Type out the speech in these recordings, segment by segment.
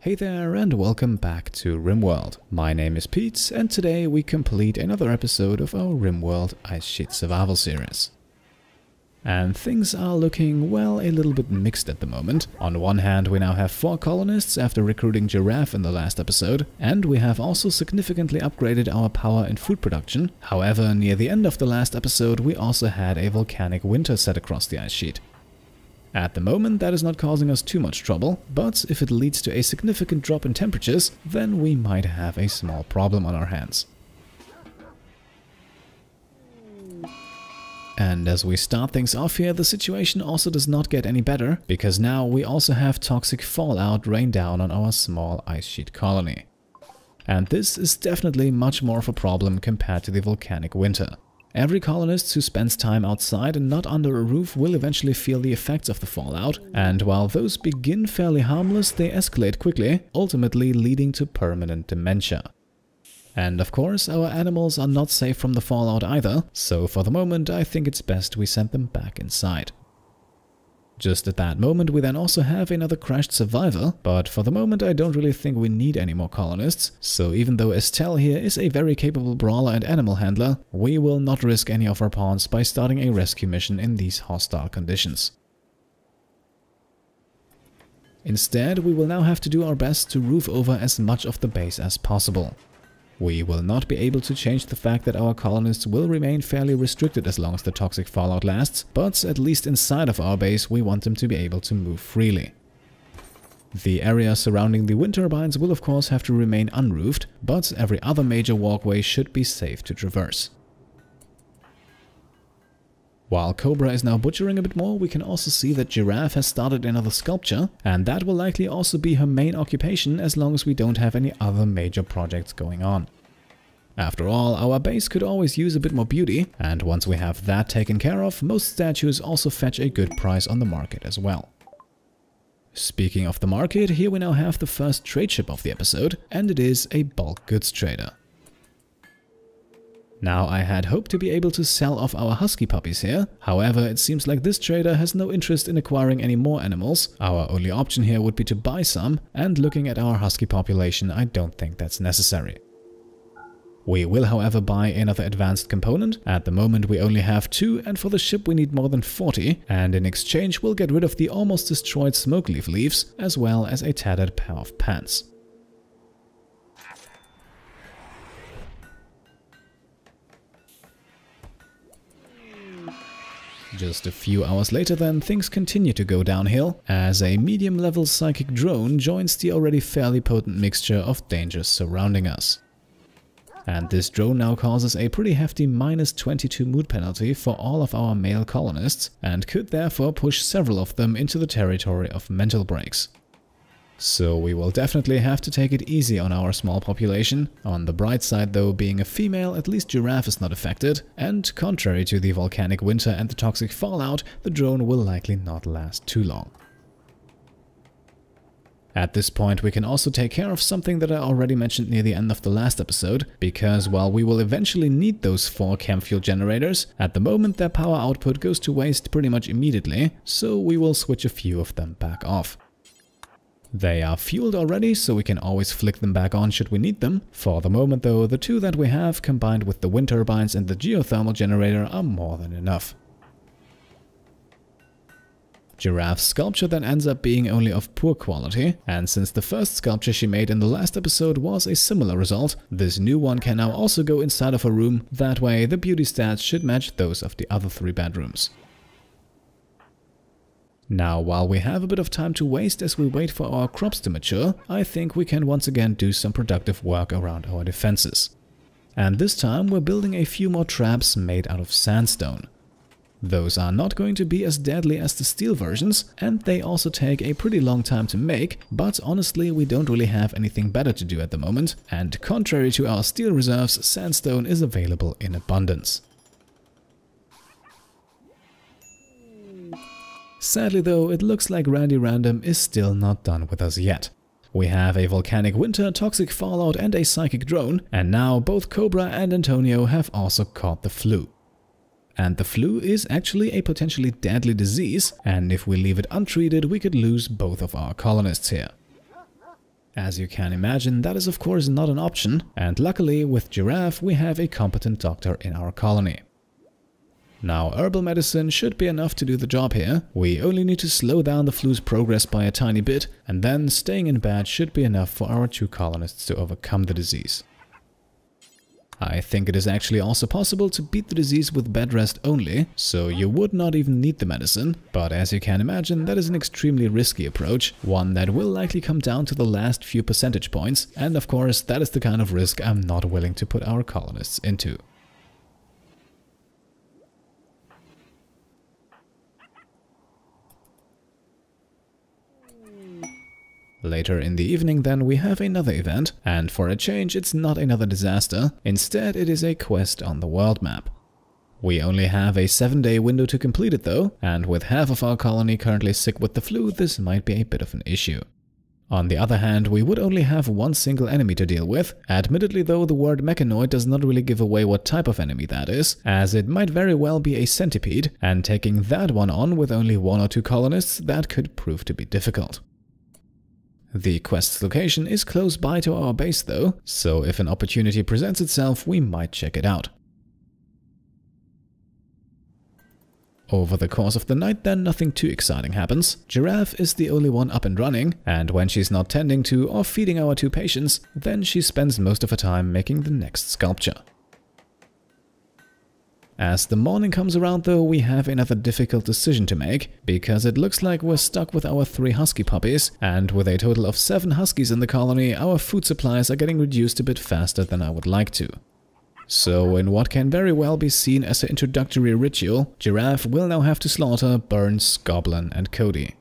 Hey there and welcome back to Rimworld. My name is Pete and today we complete another episode of our Rimworld Ice Sheet Survival series. And things are looking, well, a little bit mixed at the moment. On one hand, we now have 4 colonists after recruiting Giraffe in the last episode, and we have also significantly upgraded our power and food production. However, near the end of the last episode, we also had a volcanic winter set across the ice sheet. At the moment, that is not causing us too much trouble, but if it leads to a significant drop in temperatures, then we might have a small problem on our hands. And as we start things off here, the situation also does not get any better, because now we also have toxic fallout rain down on our small ice sheet colony. And this is definitely much more of a problem compared to the volcanic winter. Every colonist who spends time outside and not under a roof will eventually feel the effects of the fallout, and while those begin fairly harmless, they escalate quickly, ultimately leading to permanent dementia. And of course, our animals are not safe from the fallout either, so for the moment I think it's best we send them back inside. Just at that moment we then also have another crashed survivor, but for the moment I don't really think we need any more colonists, so even though Estelle here is a very capable brawler and animal handler, we will not risk any of our pawns by starting a rescue mission in these hostile conditions. Instead, we will now have to do our best to roof over as much of the base as possible. We will not be able to change the fact that our colonists will remain fairly restricted as long as the toxic fallout lasts, but at least inside of our base we want them to be able to move freely. The area surrounding the wind turbines will of course have to remain unroofed, but every other major walkway should be safe to traverse. While Cobra is now butchering a bit more, we can also see that Giraffe has started another sculpture, and that will likely also be her main occupation as long as we don't have any other major projects going on. After all, our base could always use a bit more beauty, and once we have that taken care of, most statues also fetch a good price on the market as well. Speaking of the market, here we now have the first trade ship of the episode, and it is a bulk goods trader. Now, I had hoped to be able to sell off our husky puppies here, however it seems like this trader has no interest in acquiring any more animals. Our only option here would be to buy some, and looking at our husky population I don't think that's necessary. We will however buy another advanced component. At the moment we only have 2 and for the ship we need more than 40, and in exchange we'll get rid of the almost destroyed smoke leaf leaves as well as a tattered pair of pants. Just a few hours later then, things continue to go downhill, as a medium-level psychic drone joins the already fairly potent mixture of dangers surrounding us. And this drone now causes a pretty hefty -22 mood penalty for all of our male colonists, and could therefore push several of them into the territory of mental breaks. So we will definitely have to take it easy on our small population. On the bright side though, being a female, at least Giraffe is not affected, and contrary to the volcanic winter and the toxic fallout, the drone will likely not last too long. At this point we can also take care of something that I already mentioned near the end of the last episode, because while we will eventually need those 4 chem fuel generators, at the moment their power output goes to waste pretty much immediately, so we will switch a few of them back off. They are fueled already, so we can always flick them back on should we need them. For the moment though, the 2 that we have, combined with the wind turbines and the geothermal generator, are more than enough. Giraffe's sculpture then ends up being only of poor quality, and since the first sculpture she made in the last episode was a similar result, this new one can now also go inside of a room. That way the beauty stats should match those of the other 3 bedrooms. Now, while we have a bit of time to waste as we wait for our crops to mature, I think we can once again do some productive work around our defenses. And this time we're building a few more traps made out of sandstone. Those are not going to be as deadly as the steel versions, and they also take a pretty long time to make, but honestly we don't really have anything better to do at the moment, and contrary to our steel reserves, sandstone is available in abundance. Sadly though, it looks like Randy Random is still not done with us yet. We have a volcanic winter, toxic fallout and a psychic drone, and now both Cobra and Antonio have also caught the flu. And the flu is actually a potentially deadly disease, and if we leave it untreated we could lose both of our colonists here. As you can imagine, that is of course not an option, and luckily with Giraffe we have a competent doctor in our colony. Now, herbal medicine should be enough to do the job here. We only need to slow down the flu's progress by a tiny bit, and then staying in bed should be enough for our 2 colonists to overcome the disease. I think it is actually also possible to beat the disease with bed rest only, so you would not even need the medicine, but as you can imagine, that is an extremely risky approach, one that will likely come down to the last few percentage points, and of course that is the kind of risk I'm not willing to put our colonists into. Later in the evening then we have another event, and for a change it's not another disaster, instead it is a quest on the world map. We only have a 7-day window to complete it though, and with half of our colony currently sick with the flu, this might be a bit of an issue. On the other hand, we would only have one single enemy to deal with. Admittedly though, the word mechanoid does not really give away what type of enemy that is, as it might very well be a centipede, and taking that one on with only 1 or 2 colonists, that could prove to be difficult. The quest's location is close by to our base though, so if an opportunity presents itself, we might check it out. Over the course of the night then, nothing too exciting happens. Giraffe is the only one up and running, and when she's not tending to or feeding our 2 patients, then she spends most of her time making the next sculpture. As the morning comes around though, we have another difficult decision to make, because it looks like we're stuck with our 3 husky puppies, and with a total of 7 huskies in the colony, our food supplies are getting reduced a bit faster than I would like to. So in what can very well be seen as an introductory ritual, Giraffe will now have to slaughter Burns, Goblin and Cody.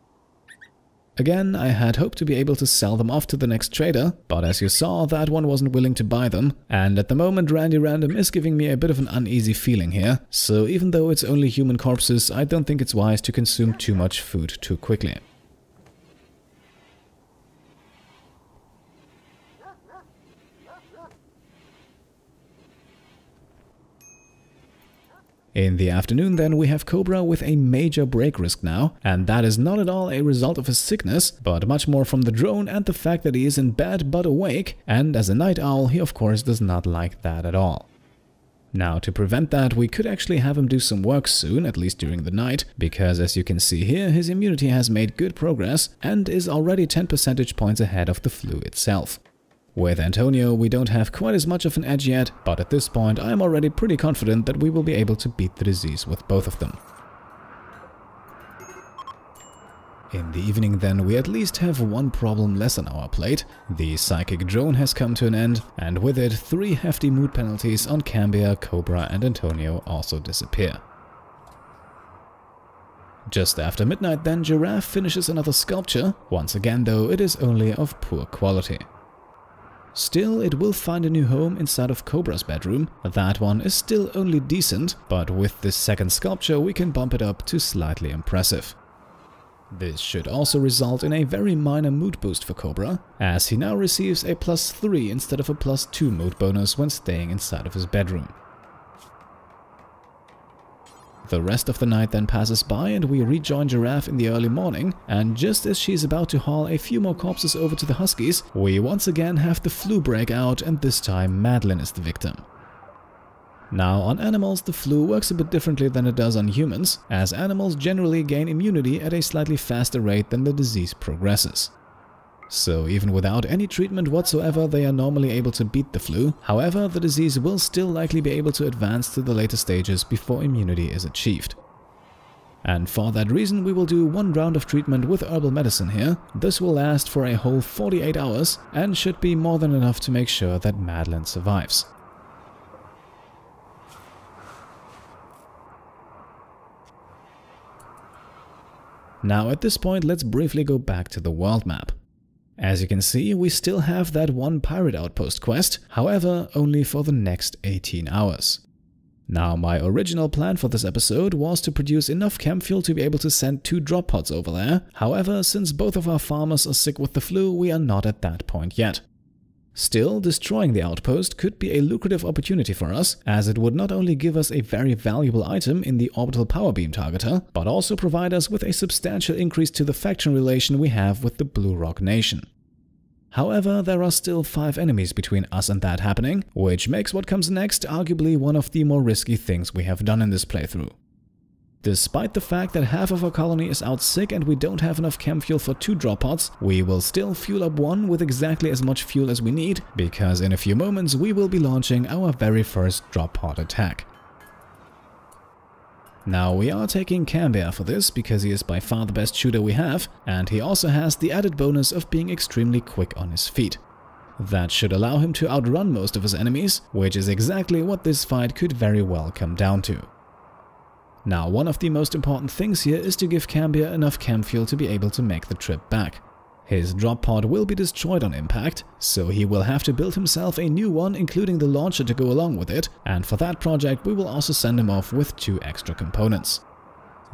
Again, I had hoped to be able to sell them off to the next trader, but as you saw, that one wasn't willing to buy them, and at the moment Randy Random is giving me a bit of an uneasy feeling here, so even though it's only human corpses, I don't think it's wise to consume too much food too quickly. In the afternoon then we have Cobra with a major break risk now, and that is not at all a result of his sickness, but much more from the drone and the fact that he is in bed but awake, and as a night owl he of course does not like that at all. Now to prevent that, we could actually have him do some work soon, at least during the night, because as you can see here, his immunity has made good progress and is already 10 percentage points ahead of the flu itself. With Antonio, we don't have quite as much of an edge yet, but at this point I am already pretty confident that we will be able to beat the disease with both of them. In the evening then, we at least have one problem less on our plate. The psychic drone has come to an end, and with it 3 hefty mood penalties on Cambiar, Cobra and Antonio also disappear. Just after midnight then, Giraffe finishes another sculpture. Once again though, it is only of poor quality. Still, it will find a new home inside of Cobra's bedroom. That one is still only decent, but with this second sculpture we can bump it up to slightly impressive. This should also result in a very minor mood boost for Cobra, as he now receives a +3 instead of a +2 mood bonus when staying inside of his bedroom. The rest of the night then passes by and we rejoin Giraffe in the early morning, and just as she's about to haul a few more corpses over to the Huskies, we once again have the flu break out, and this time Madeline is the victim. Now on animals the flu works a bit differently than it does on humans, as animals generally gain immunity at a slightly faster rate than the disease progresses. So even without any treatment whatsoever, they are normally able to beat the flu. However, the disease will still likely be able to advance to the later stages before immunity is achieved. And for that reason we will do 1 round of treatment with herbal medicine here. This will last for a whole 48 hours and should be more than enough to make sure that Madeline survives. Now at this point let's briefly go back to the world map. As you can see, we still have that 1 pirate outpost quest, however only for the next 18 hours. Now my original plan for this episode was to produce enough chem fuel to be able to send 2 drop pods over there. However, since both of our farmers are sick with the flu, we are not at that point yet. Still, destroying the outpost could be a lucrative opportunity for us, as it would not only give us a very valuable item in the orbital power beam targeter, but also provide us with a substantial increase to the faction relation we have with the Blue Rock Nation. However, there are still 5 enemies between us and that happening, which makes what comes next arguably one of the more risky things we have done in this playthrough. Despite the fact that half of our colony is out sick and we don't have enough chem fuel for 2 drop pods, we will still fuel up one with exactly as much fuel as we need, because in a few moments we will be launching our very first drop pod attack. Now we are taking Cambiar for this because he is by far the best shooter we have, and he also has the added bonus of being extremely quick on his feet. That should allow him to outrun most of his enemies, which is exactly what this fight could very well come down to. Now, one of the most important things here is to give Cambiar enough chem fuel to be able to make the trip back. His drop pod will be destroyed on impact, so he will have to build himself a new one, including the launcher to go along with it, and for that project we will also send him off with 2 extra components.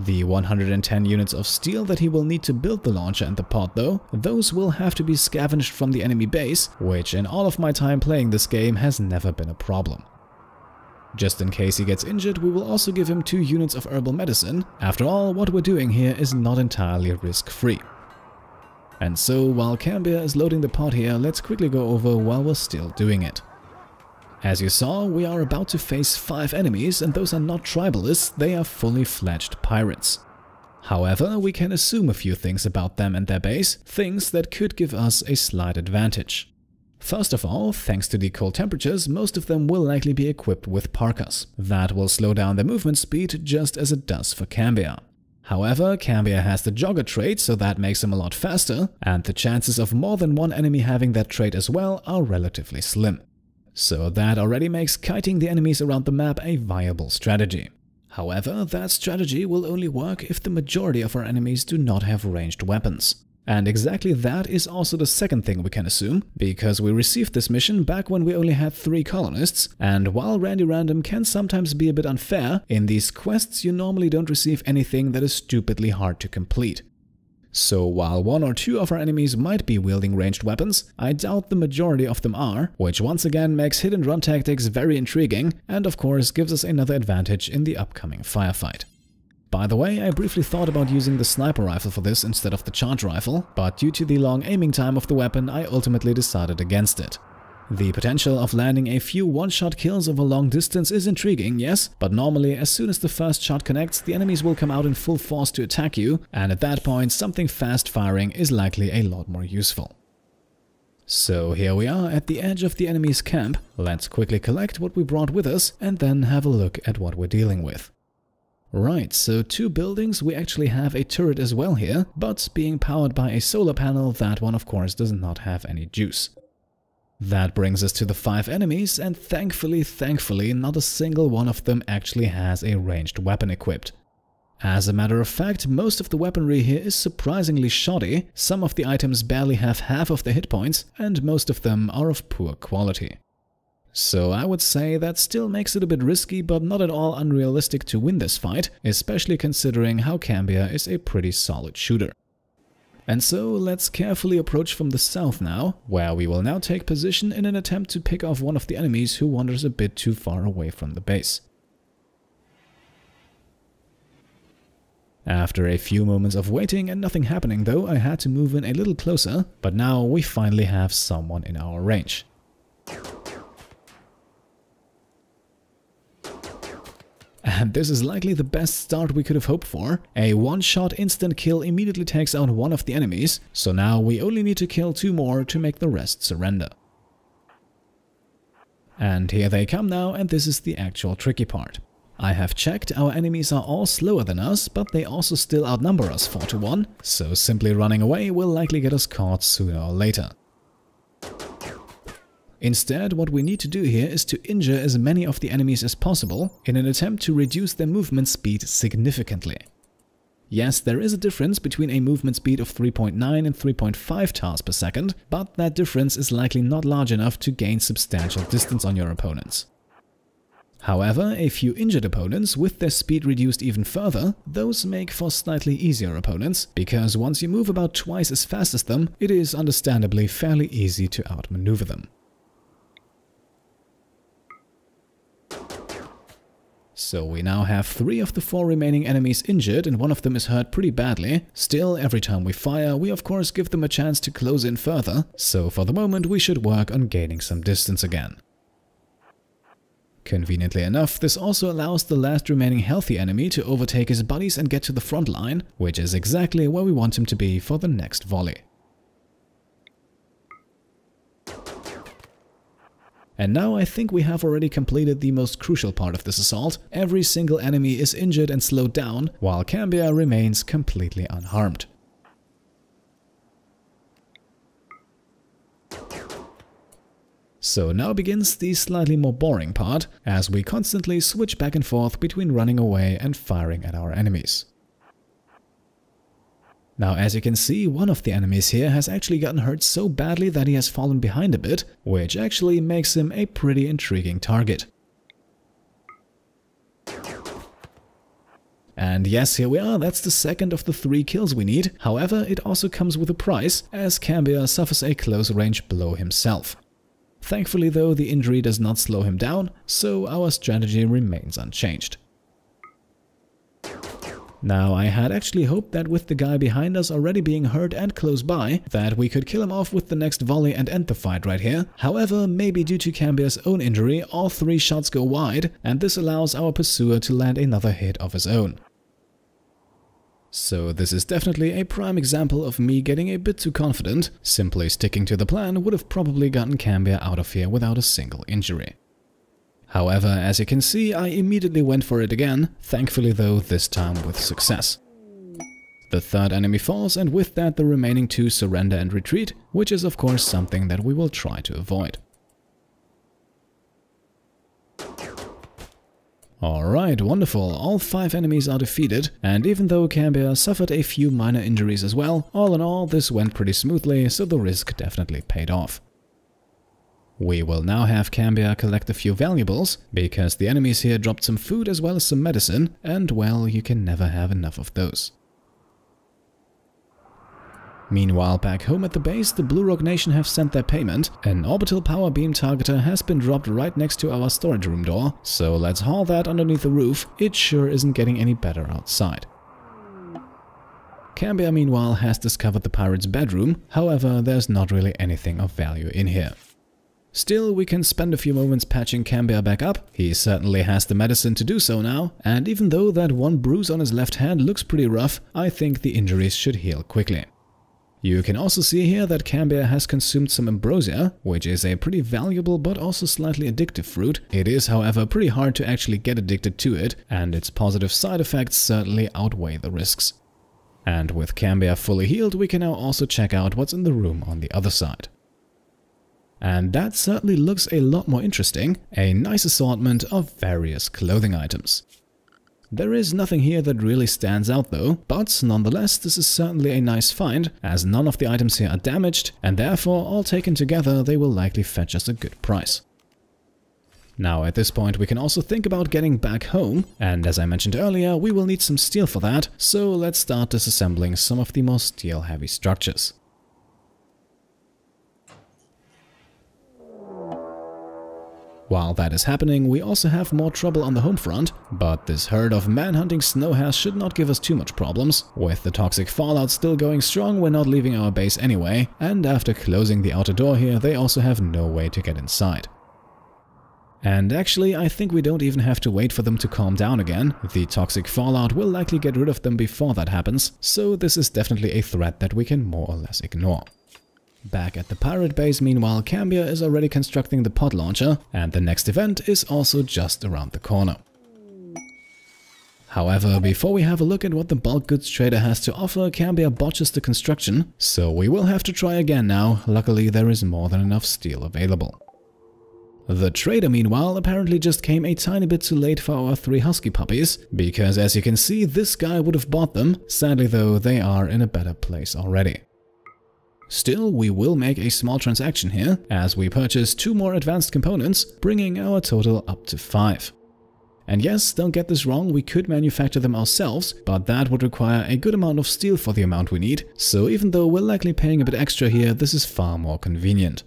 The 110 units of steel that he will need to build the launcher and the pod though, those will have to be scavenged from the enemy base, which in all of my time playing this game has never been a problem. Just in case he gets injured, we will also give him 2 units of herbal medicine. After all, what we're doing here is not entirely risk-free. And so, while Cambiar is loading the pod here, let's quickly go over while we're still doing it. As you saw, we are about to face 5 enemies, and those are not tribalists, they are fully fledged pirates. However, we can assume a few things about them and their base, things that could give us a slight advantage. First of all, thanks to the cold temperatures, most of them will likely be equipped with parkas. That will slow down their movement speed just as it does for Cambiar. However, Cambiar has the jogger trait, so that makes him a lot faster, and the chances of more than one enemy having that trait as well are relatively slim. So that already makes kiting the enemies around the map a viable strategy. However, that strategy will only work if the majority of our enemies do not have ranged weapons. And exactly that is also the second thing we can assume, because we received this mission back when we only had 3 colonists, and while Randy Random can sometimes be a bit unfair, in these quests you normally don't receive anything that is stupidly hard to complete. So while 1 or 2 of our enemies might be wielding ranged weapons, I doubt the majority of them are, which once again makes hit and run tactics very intriguing, and of course gives us another advantage in the upcoming firefight. By the way, I briefly thought about using the sniper rifle for this instead of the charge rifle, but due to the long aiming time of the weapon, I ultimately decided against it. The potential of landing a few one-shot kills over long distance is intriguing, yes, but normally as soon as the first shot connects, the enemies will come out in full force to attack you, and at that point something fast firing is likely a lot more useful. So here we are at the edge of the enemy's camp. Let's quickly collect what we brought with us and then have a look at what we're dealing with. Right, so 2 buildings, we actually have a turret as well here, but being powered by a solar panel, that one of course does not have any juice. That brings us to the 5 enemies, and thankfully, not a single one of them actually has a ranged weapon equipped. As a matter of fact, most of the weaponry here is surprisingly shoddy, some of the items barely have half of their hit points, and most of them are of poor quality. So I would say that still makes it a bit risky, but not at all unrealistic to win this fight, especially considering how Cambiar is a pretty solid shooter. And so let's carefully approach from the south now, where we will now take position in an attempt to pick off one of the enemies who wanders a bit too far away from the base. After a few moments of waiting and nothing happening though, I had to move in a little closer, but now we finally have someone in our range. And this is likely the best start we could have hoped for. A one-shot instant kill immediately takes out one of the enemies, so now we only need to kill 2 more to make the rest surrender. And here they come now, and this is the actual tricky part. I have checked, our enemies are all slower than us, but they also still outnumber us 4 to 1, so simply running away will likely get us caught sooner or later. Instead, what we need to do here is to injure as many of the enemies as possible in an attempt to reduce their movement speed significantly. Yes, there is a difference between a movement speed of 3.9 and 3.5 tiles per second, but that difference is likely not large enough to gain substantial distance on your opponents. However, a few injured opponents with their speed reduced even further, those make for slightly easier opponents, because once you move about twice as fast as them, it is understandably fairly easy to outmaneuver them. So we now have 3 of the 4 remaining enemies injured and one of them is hurt pretty badly. Still, every time we fire, we of course give them a chance to close in further, so for the moment we should work on gaining some distance again. Conveniently enough, this also allows the last remaining healthy enemy to overtake his buddies and get to the front line, which is exactly where we want him to be for the next volley. And now I think we have already completed the most crucial part of this assault. Every single enemy is injured and slowed down, while Cambiar remains completely unharmed. So now begins the slightly more boring part, as we constantly switch back and forth between running away and firing at our enemies. Now, as you can see, one of the enemies here has actually gotten hurt so badly that he has fallen behind a bit, which actually makes him a pretty intriguing target. And yes, here we are, that's the second of the 3 kills we need. However, it also comes with a price, as Cambiar suffers a close range blow himself. Thankfully though, the injury does not slow him down, so our strategy remains unchanged. Now, I had actually hoped that with the guy behind us already being hurt and close by, that we could kill him off with the next volley and end the fight right here. However, maybe due to Cambiar's own injury, all 3 shots go wide, and this allows our pursuer to land another hit of his own. So this is definitely a prime example of me getting a bit too confident. Simply sticking to the plan would have probably gotten Cambiar out of here without a single injury. However, as you can see, I immediately went for it again, thankfully though this time with success. The 3rd enemy falls, and with that the remaining 2 surrender and retreat, which is of course something that we will try to avoid. Alright, wonderful, all 5 enemies are defeated, and even though Cambiar suffered a few minor injuries as well, all in all this went pretty smoothly, so the risk definitely paid off. We will now have Cambiar collect a few valuables, because the enemies here dropped some food as well as some medicine, and well, you can never have enough of those. Meanwhile, back home at the base, the Blue Rock Nation have sent their payment. An orbital power beam targeter has been dropped right next to our storage room door, so let's haul that underneath the roof. It sure isn't getting any better outside. Cambiar meanwhile has discovered the pirate's bedroom, however there's not really anything of value in here. Still, we can spend a few moments patching Cambiar back up. He certainly has the medicine to do so now, and even though that one bruise on his left hand looks pretty rough, I think the injuries should heal quickly. You can also see here that Cambiar has consumed some ambrosia, which is a pretty valuable but also slightly addictive fruit. It is, however, pretty hard to actually get addicted to it, and its positive side effects certainly outweigh the risks. And with Cambiar fully healed, we can now also check out what's in the room on the other side. And that certainly looks a lot more interesting, a nice assortment of various clothing items. There is nothing here that really stands out though, but nonetheless this is certainly a nice find, as none of the items here are damaged, and therefore all taken together they will likely fetch us a good price. Now at this point we can also think about getting back home, and as I mentioned earlier we will need some steel for that, so let's start disassembling some of the more steel heavy structures. While that is happening, we also have more trouble on the home front, but this herd of man-hunting snowhares should not give us too much problems. With the toxic fallout still going strong, we're not leaving our base anyway, and after closing the outer door here, they also have no way to get inside. And actually, I think we don't even have to wait for them to calm down again. The toxic fallout will likely get rid of them before that happens, so this is definitely a threat that we can more or less ignore. Back at the pirate base, meanwhile, Cambiar is already constructing the pod launcher, and the next event is also just around the corner. However, before we have a look at what the bulk goods trader has to offer, Cambiar botches the construction, so we will have to try again now. Luckily, there is more than enough steel available. The trader, meanwhile, apparently just came a tiny bit too late for our 3 husky puppies, because as you can see, this guy would have bought them. Sadly though, they are in a better place already. Still, we will make a small transaction here, as we purchase 2 more advanced components, bringing our total up to 5. And yes, don't get this wrong, we could manufacture them ourselves, but that would require a good amount of steel for the amount we need, so even though we're likely paying a bit extra here, this is far more convenient.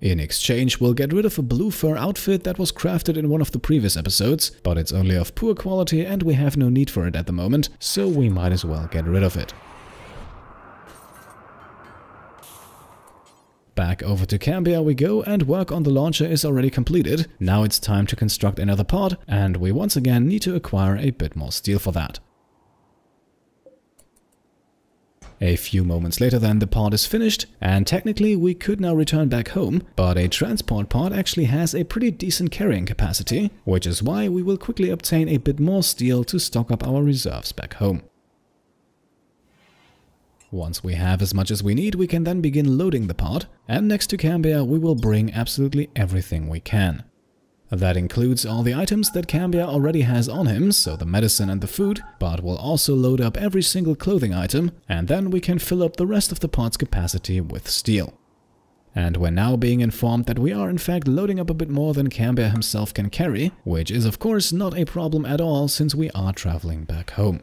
In exchange, we'll get rid of a blue fur outfit that was crafted in one of the previous episodes, but it's only of poor quality and we have no need for it at the moment, so we might as well get rid of it. Back over to Cambiar we go, and work on the launcher is already completed. Now it's time to construct another pod, and we once again need to acquire a bit more steel for that. A few moments later then the pod is finished, and technically we could now return back home, but a transport pod actually has a pretty decent carrying capacity, which is why we will quickly obtain a bit more steel to stock up our reserves back home. Once we have as much as we need, we can then begin loading the pod, and next to Cambiar we will bring absolutely everything we can. That includes all the items that Cambiar already has on him, so the medicine and the food, but we'll also load up every single clothing item, and then we can fill up the rest of the pod's capacity with steel. And we're now being informed that we are in fact loading up a bit more than Cambiar himself can carry, which is of course not a problem at all since we are traveling back home.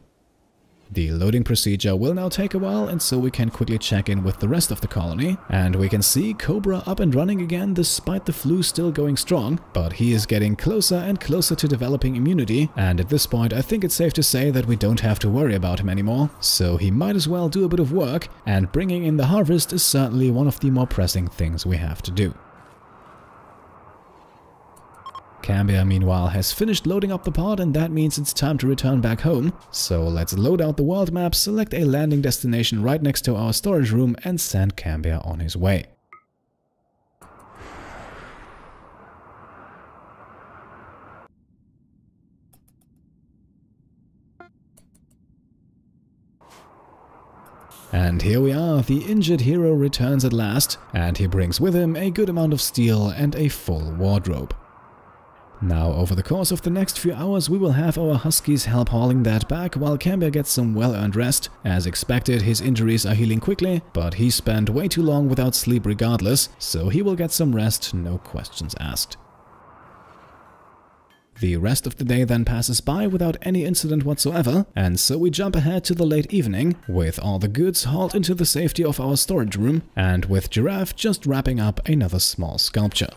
The loading procedure will now take a while, and so we can quickly check in with the rest of the colony, and we can see Cobra up and running again despite the flu still going strong, but he is getting closer and closer to developing immunity, and at this point I think it's safe to say that we don't have to worry about him anymore, so he might as well do a bit of work, and bringing in the harvest is certainly one of the more pressing things we have to do. Cambiar meanwhile has finished loading up the pod, and that means it's time to return back home. So let's load out the world map, select a landing destination right next to our storage room and send Cambiar on his way. And here we are, the injured hero returns at last, and he brings with him a good amount of steel and a full wardrobe. Now, over the course of the next few hours, we will have our huskies help hauling that back while Cambiar gets some well-earned rest. As expected, his injuries are healing quickly, but he spent way too long without sleep regardless, so he will get some rest, no questions asked. The rest of the day then passes by without any incident whatsoever, and so we jump ahead to the late evening, with all the goods hauled into the safety of our storage room, and with Giraffe just wrapping up another small sculpture.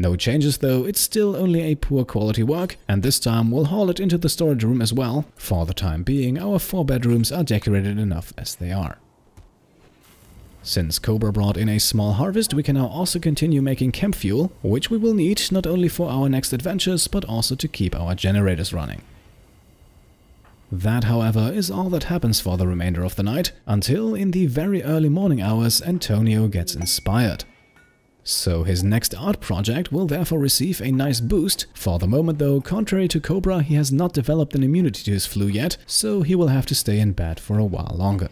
No changes though, it's still only a poor quality work, and this time we'll haul it into the storage room as well. For the time being, our 4 bedrooms are decorated enough as they are. Since Cobra brought in a small harvest, we can now also continue making chem fuel, which we will need not only for our next adventures, but also to keep our generators running. That, however, is all that happens for the remainder of the night, until in the very early morning hours Antonio gets inspired. So his next art project will therefore receive a nice boost. For the moment though, contrary to Cobra, he has not developed an immunity to his flu yet, so he will have to stay in bed for a while longer.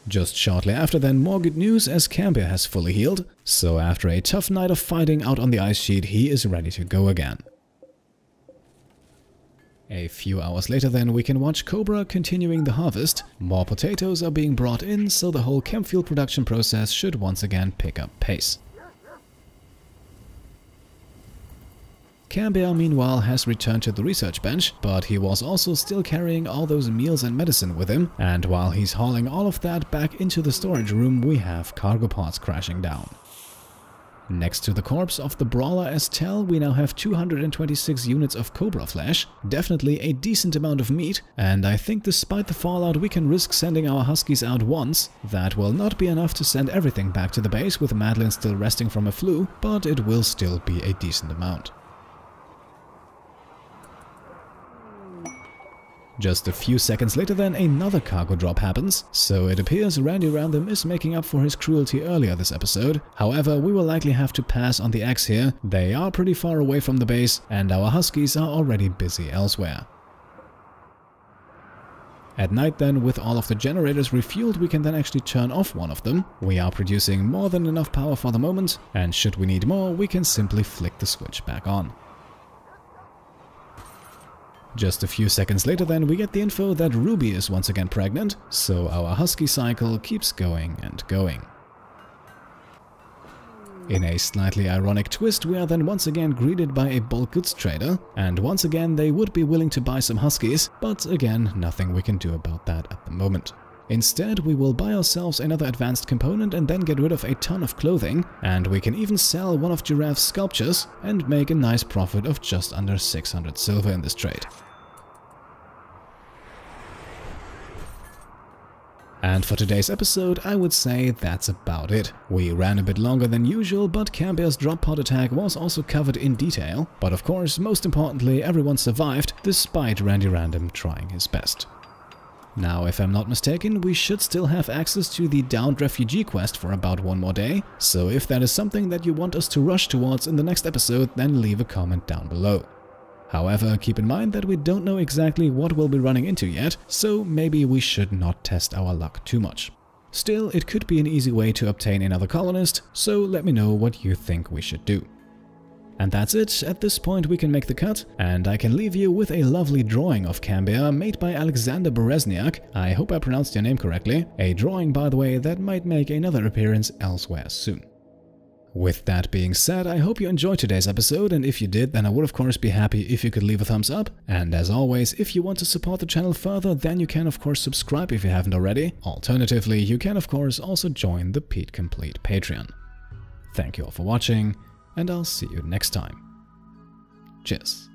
Just shortly after then, more good news as Cambiar has fully healed, so after a tough night of fighting out on the ice sheet, he is ready to go again. A few hours later then, we can watch Cobra continuing the harvest. More potatoes are being brought in, so the whole chem fuel production process should once again pick up pace. Cambiar meanwhile has returned to the research bench, but he was also still carrying all those meals and medicine with him, and while he's hauling all of that back into the storage room, we have cargo pods crashing down. Next to the corpse of the brawler Estelle, we now have 226 units of Cobra flesh, definitely a decent amount of meat, and I think despite the fallout we can risk sending our huskies out once. That will not be enough to send everything back to the base with Madeline still resting from a flu, but it will still be a decent amount. Just a few seconds later then, another cargo drop happens, so it appears Randy Random is making up for his cruelty earlier this episode. However, we will likely have to pass on the eggs here. They are pretty far away from the base, and our huskies are already busy elsewhere. At night then, with all of the generators refueled, we can then actually turn off one of them. We are producing more than enough power for the moment, and should we need more, we can simply flick the switch back on. Just a few seconds later then, we get the info that Ruby is once again pregnant, so our husky cycle keeps going and going. In a slightly ironic twist, we are then once again greeted by a bulk goods trader, and once again they would be willing to buy some huskies, but again, nothing we can do about that at the moment. Instead, we will buy ourselves another advanced component and then get rid of a ton of clothing, and we can even sell one of Giraffe's sculptures and make a nice profit of just under 600 silver in this trade. And for today's episode, I would say that's about it. We ran a bit longer than usual, but Cambiar's drop pod attack was also covered in detail. But of course, most importantly, everyone survived, despite Randy Random trying his best. Now, if I'm not mistaken, we should still have access to the downed refugee quest for about one more day. So if that is something that you want us to rush towards in the next episode, then leave a comment down below. However, keep in mind that we don't know exactly what we'll be running into yet, so maybe we should not test our luck too much. Still, it could be an easy way to obtain another colonist, so let me know what you think we should do. And that's it. At this point we can make the cut, and I can leave you with a lovely drawing of Cambiar made by Alexander Berezniak. I hope I pronounced your name correctly. A drawing, by the way, that might make another appearance elsewhere soon. With that being said, I hope you enjoyed today's episode, and if you did, then I would of course be happy if you could leave a thumbs up. And as always, if you want to support the channel further, then you can of course subscribe if you haven't already. Alternatively, you can of course also join the Pete Complete Patreon. Thank you all for watching, and I'll see you next time. Cheers.